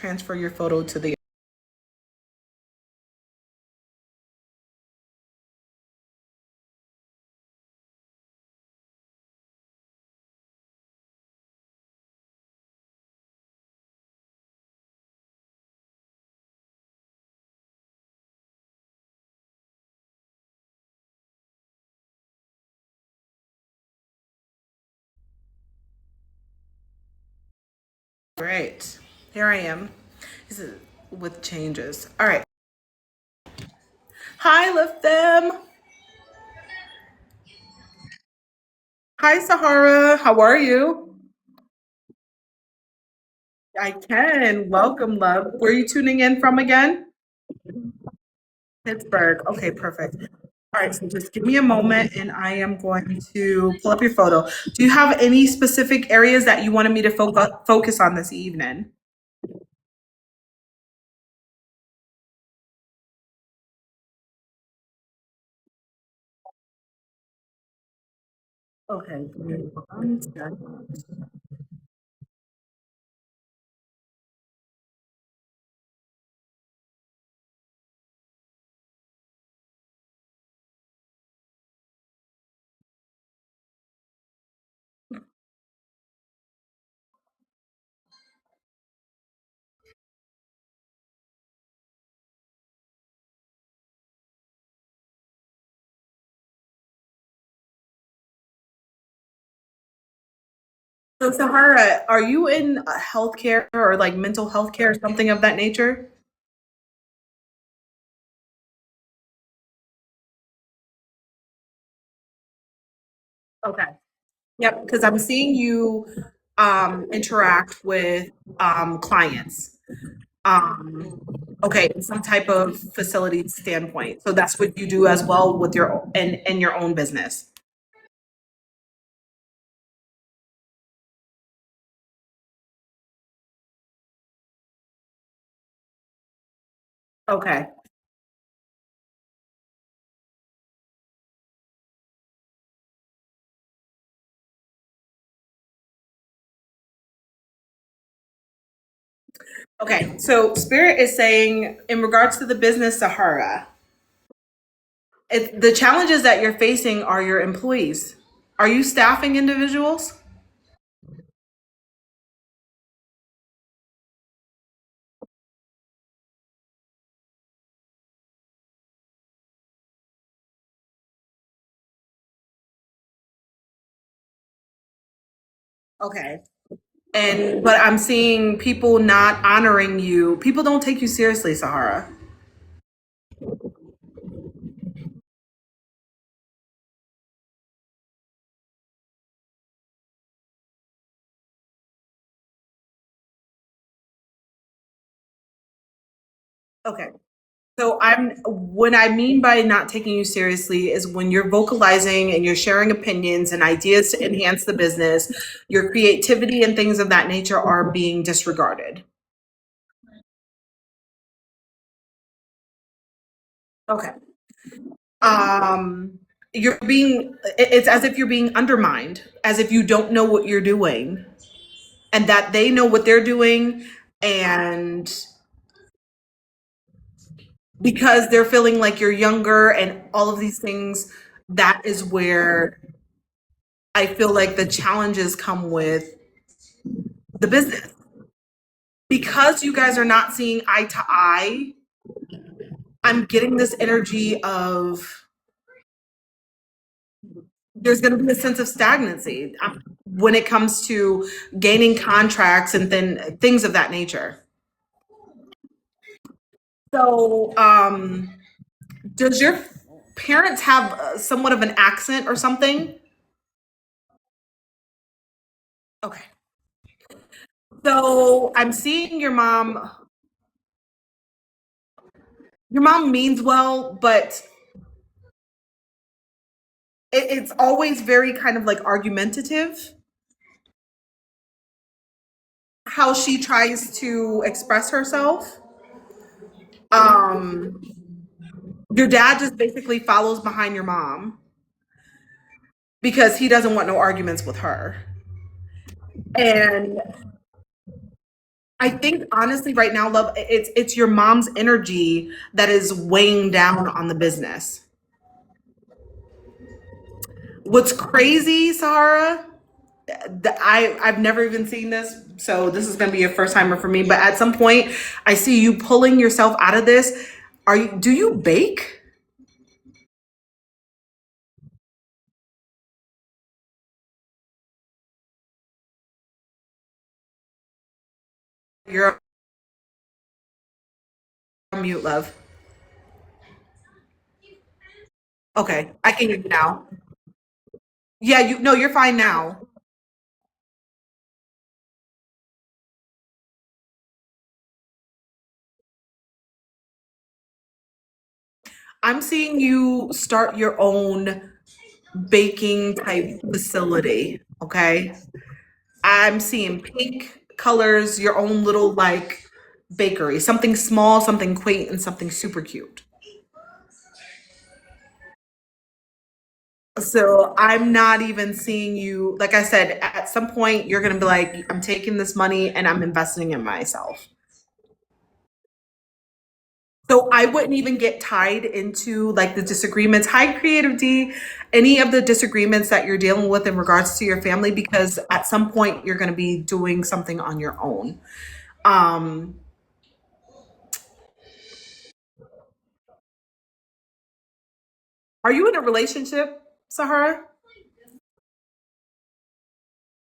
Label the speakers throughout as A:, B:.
A: transfer your photo to the Right. Here I am. This is with changes. All right. Hi, lift them. Hi, Sahara. How are you? I can. Welcome, love. Where are you tuning in from again? Pittsburgh. Okay, perfect. All right, so just give me a moment and I am going to pull up your photo. Do you have any specific areas that you wanted me to focus on this evening? Okay, give me 1 second. So, Sahara, are you in healthcare or like mental health care or something of that nature? Okay. Yep, because I'm seeing you interact with clients. Um, okay, in some type of facility standpoint. So that's what you do as well with your in your own business. Okay. Okay. So Spirit is saying in regards to the business Sahara, the challenges that you're facing are your employees. Are you staffing individuals? Okay. And but I'm seeing people not honoring you. People don't take you seriously, Sahara. Okay. So I'm what I mean by not taking you seriously is when you're vocalizing and you're sharing opinions and ideas to enhance the business, your creativity and things of that nature are being disregarded. Okay. Um you're being it's as if you're being undermined, as if you don't know what you're doing and that they know what they're doing and because they're feeling like you're younger and all of these things, that is where I feel like the challenges come with the business. Because you guys are not seeing eye to eye, I'm getting this energy of there's going to be a sense of stagnancy when it comes to gaining contracts and then things of that nature. So, does your parents have somewhat of an accent or something? Okay. So I'm seeing your mom means well, but it's always very kind of like argumentative how she tries to express herself. Um, your dad just basically follows behind your mom because he doesn't want no arguments with her. And I think honestly, right now, love, it's your mom's energy that is weighing down on the business. What's crazy, Sahara, I've never even seen this, so this is gonna be a first timer for me. But at some point, I see you pulling yourself out of this. Do you bake? You're on mute, love. Okay, I can hear you now. Yeah, you no, you're fine now. I'm seeing you start your own baking type facility. Okay, I'm seeing pink colors, your own little like bakery, something small, something quaint, and something super cute. So I'm not even seeing you, like I said, at some point you're gonna be like, I'm taking this money and I'm investing in myself. So I wouldn't even get tied into like the disagreements. Hi, Creative D. Any of the disagreements that you're dealing with in regards to your family, because at some point you're going to be doing something on your own. Um, are you in a relationship, Sahara?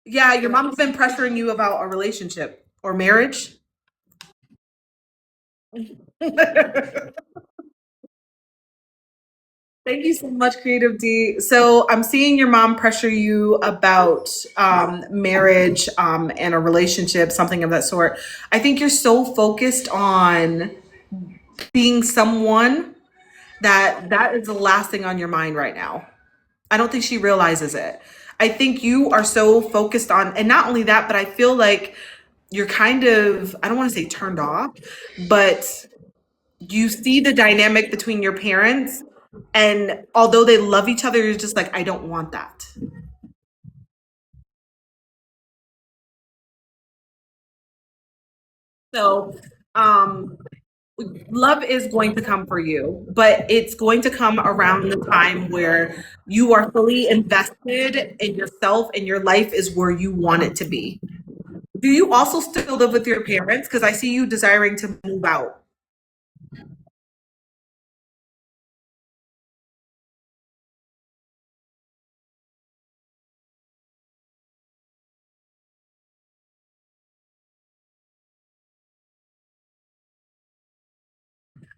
A: Yeah, your mom's been pressuring you about a relationship or marriage. Thank you so much, Creative D. So I'm seeing your mom pressure you about marriage and a relationship, something of that sort. I think you're so focused on being someone that that is the last thing on your mind right now. I don't think she realizes it. I think you are so focused on, and not only that, but I feel like you're kind of, I don't want to say turned off, but you see the dynamic between your parents, and although they love each other, you're just like, I don't want that. So um love is going to come for you, but it's going to come around the time where you are fully invested in yourself and your life is where you want it to be. Do you also still live with your parents? Because I see you desiring to move out.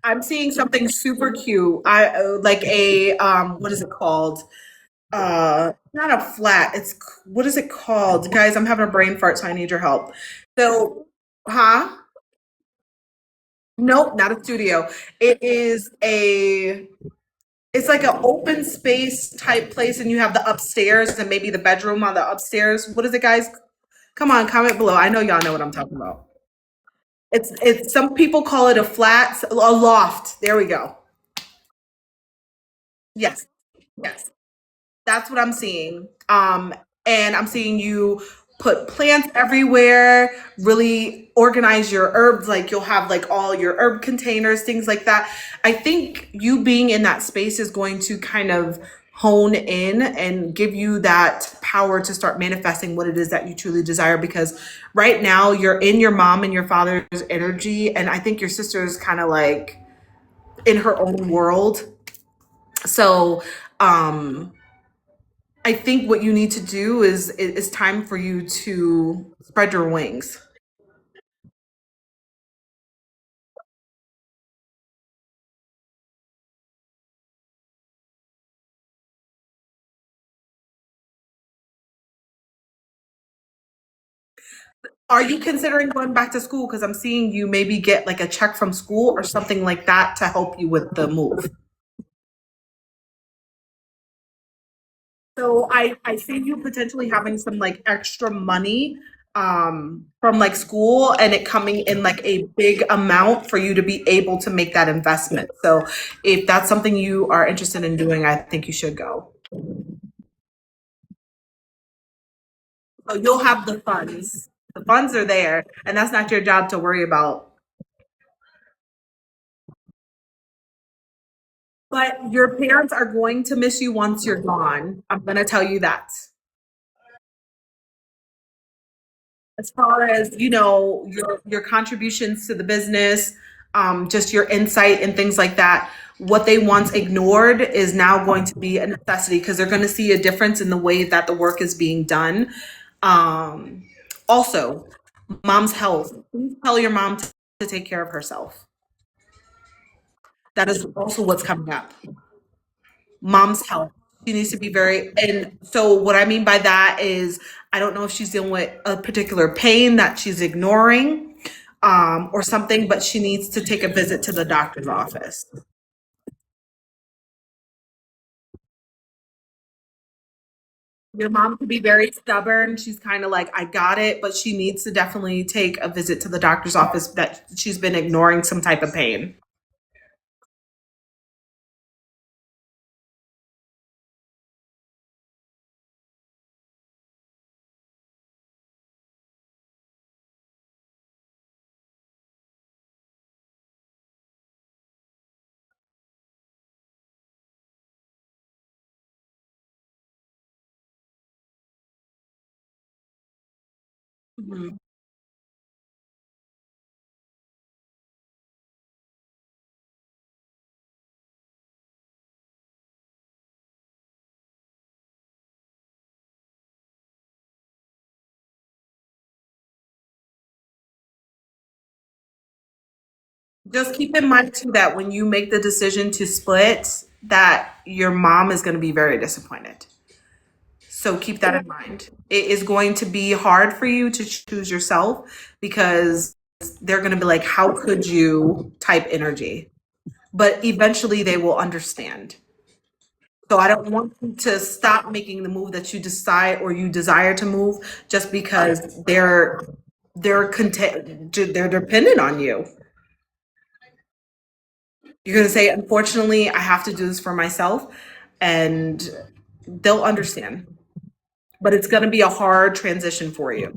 A: I'm seeing something super cute. I like a what is it called? Not a flat. It's what is it called? Guys, I'm having a brain fart, so I need your help. So, huh? Nope, not a studio. It is a it's like an open space type place, and you have the upstairs and maybe the bedroom on the upstairs. What is it, guys? Come on, comment below. I know y'all know what I'm talking about. It's some people call it a flat, a loft. There we go. Yes, yes. That's what I'm seeing. And I'm seeing you put plants everywhere, really organize your herbs. Like you'll have like all your herb containers, things like that. I think you being in that space is going to kind of hone in and give you that power to start manifesting what it is that you truly desire. Because right now you're in your mom and your father's energy. And I think your sister is kind of like in her own world. So, um, I think what you need to do is it's time for you to spread your wings. Are you considering going back to school? Because I'm seeing you maybe get like a check from school or something like that to help you with the move. So I see you potentially having some like extra money from like school and it coming in like a big amount for you to be able to make that investment. So if that's something you are interested in doing, I think you should go. So you'll have the funds. The funds are there, and that's not your job to worry about. But your parents are going to miss you once you're gone. I'm going to tell you that. As far as, your contributions to the business, just your insight and things like that, what they once ignored is now going to be a necessity because they're going to see a difference in the way that the work is being done. Um, Also, mom's health. Please tell your mom to take care of herself. That is also what's coming up. Mom's health. She needs to be very, and so what I mean by that is I don't know if she's dealing with a particular pain that she's ignoring, or something, but she needs to take a visit to the doctor's office. Your mom could be very stubborn. She's kind of like, I got it, but she needs to definitely take a visit to the doctor's office that she's been ignoring some type of pain. Mhm. Just keep in mind too that when you make the decision to split, that your mom is going to be very disappointed. So keep that in mind. It is going to be hard for you to choose yourself because they're going to be like, how could you type energy? But eventually they will understand. So I don't want you to stop making the move that you decide or you desire to move just because they're content, they're dependent on you. You're going to say, unfortunately, I have to do this for myself, and they'll understand. But it's going to be a hard transition for you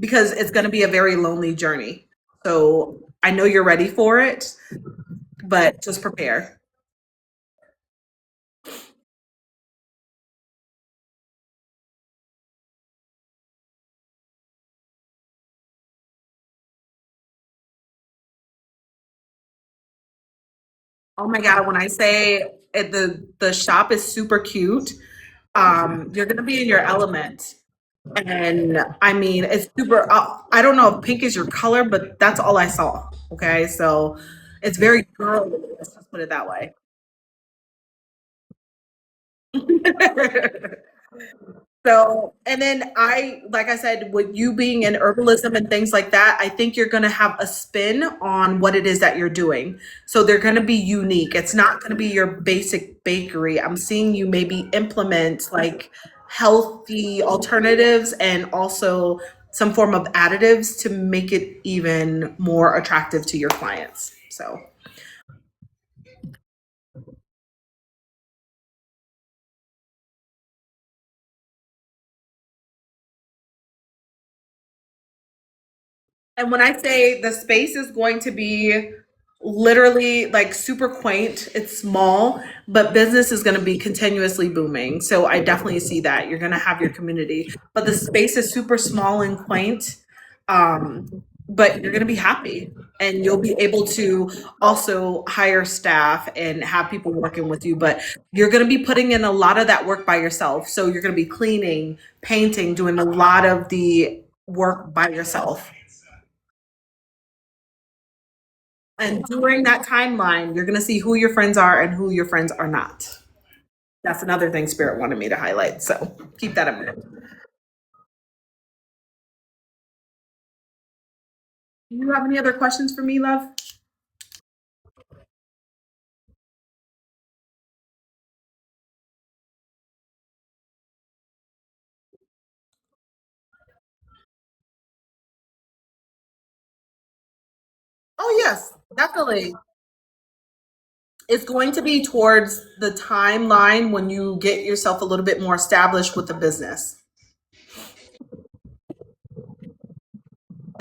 A: because it's going to be a very lonely journey. So I know you're ready for it, but just prepare. Oh my God, when I say the shop is super cute, you're going to be in your element. And I mean, it's super, I don't know if pink is your color, but that's all I saw. Okay. So it's very girly. Let's just put it that way. So, and then like I said, with you being in herbalism and things like that, I think you're going to have a spin on what it is that you're doing. So they're going to be unique. It's not going to be your basic bakery. I'm seeing you maybe implement like healthy alternatives and also some form of additives to make it even more attractive to your clients. So, and when I say the space is going to be literally like super quaint, it's small, but business is going to be continuously booming. So I definitely see that. You're going to have your community, but the space is super small and quaint. But you're going to be happy and you'll be able to also hire staff and have people working with you. But you're going to be putting in a lot of that work by yourself. So you're going to be cleaning, painting, doing a lot of the work by yourself. And during that timeline, you're going to see who your friends are and who your friends are not. That's another thing Spirit wanted me to highlight. So keep that in mind. Do you have any other questions for me, love? Oh, yes, definitely. It's going to be towards the timeline when you get yourself a little bit more established with the business.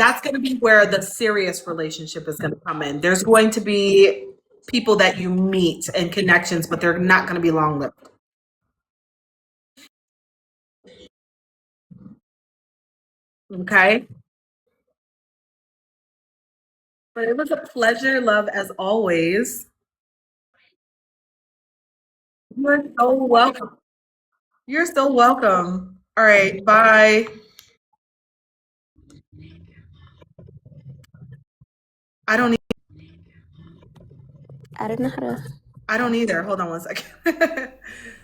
A: That's going to be where the serious relationship is going to come in. There's going to be people that you meet and connections, but they're not going to be long lived. Okay. But it was a pleasure, love, as always. You're so welcome. You're so welcome. All right. Bye. I don't.
B: I don't know how to.
A: I don't either. Hold on one second.